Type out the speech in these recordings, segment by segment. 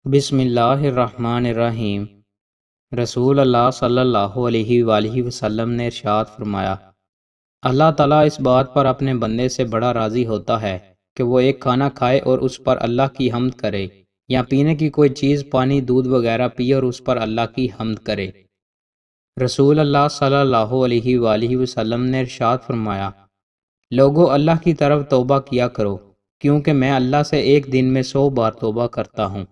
بسم اللہ الرحمن الرحیم۔ رسول اللہ صلی اللہ علیہ وآلہ وسلم نے ارشاد فرمایا، اللہ تعالیٰ اس بات پر اپنے بندے سے بڑا راضی ہوتا ہے کہ وہ ایک کھانا کھائے اور اس پر اللہ کی حمد کرے، یا پینے کی کوئی چیز پانی دودھ وغیرہ پیے اور اس پر اللہ کی حمد کرے۔ رسول اللہ صلی اللہ علیہ وآلہ وسلم نے ارشاد فرمایا، لوگو اللہ کی طرف توبہ کیا کرو، کیونکہ میں اللہ سے ایک دن میں 100 بار توبہ کرتا ہوں۔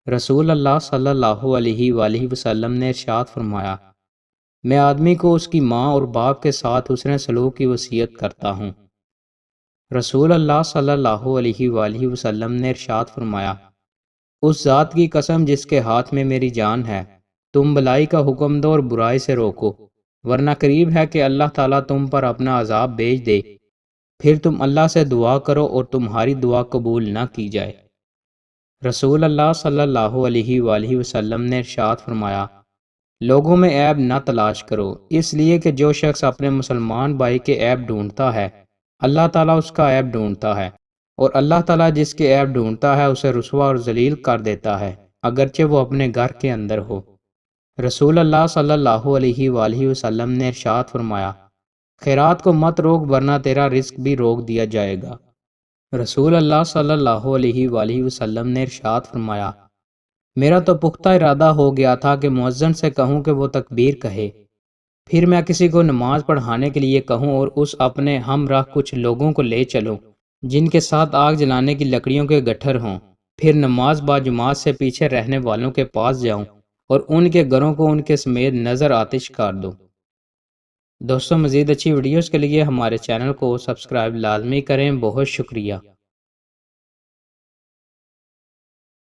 رسول اللہ صلی اللہ علیہ وآلہ وسلم نے ارشاد فرمایا، میں آدمی کو اس کی ماں اور باپ کے ساتھ حسن سلوک کی وصیت کرتا ہوں۔ رسول اللہ صلی اللہ علیہ وآلہ وسلم نے ارشاد فرمایا، اس ذات کی قسم جس کے ہاتھ میں میری جان ہے، تم بلائی کا حکم دو اور برائی سے روکو، ورنہ قریب ہے کہ اللہ تعالیٰ تم پر اپنا عذاب بھیج دے، پھر تم اللہ سے دعا کرو اور تمہاری دعا قبول نہ کی جائے۔ رسول اللہ صلی اللہ علیہ وآلہ وسلم نے ارشاد فرمایا، لوگوں میں عیب نہ تلاش کرو، اس لیے کہ جو شخص اپنے مسلمان بھائی کے عیب ڈھونڈتا ہے، اللہ تعالیٰ اس کا عیب ڈھونڈتا ہے، اور اللہ تعالیٰ جس کے عیب ڈھونڈتا ہے اسے رسوا اور ذلیل کر دیتا ہے، اگرچہ وہ اپنے گھر کے اندر ہو۔ رسول اللہ صلی اللہ علیہ وآلہ وسلم نے ارشاد فرمایا، خیرات کو مت روک ورنہ تیرا رزق بھی روک دیا جائے گا۔ رسول اللہ صلی اللہ علیہ وآلہ وسلم نے ارشاد فرمایا، میرا تو پختہ ارادہ ہو گیا تھا کہ مؤذن سے کہوں کہ وہ تکبیر کہے، پھر میں کسی کو نماز پڑھانے کے لیے کہوں اور اس اپنے ہمراہ کچھ لوگوں کو لے چلوں جن کے ساتھ آگ جلانے کی لکڑیوں کے گٹھر ہوں، پھر نماز با جماعت سے پیچھے رہنے والوں کے پاس جاؤں اور ان کے گھروں کو ان کے سمیت نظر آتش کر دوں۔ دوستوں، مزید اچھی ویڈیوز کے لیے ہمارے چینل کو سبسکرائب لازمی کریں۔ بہت شکریہ۔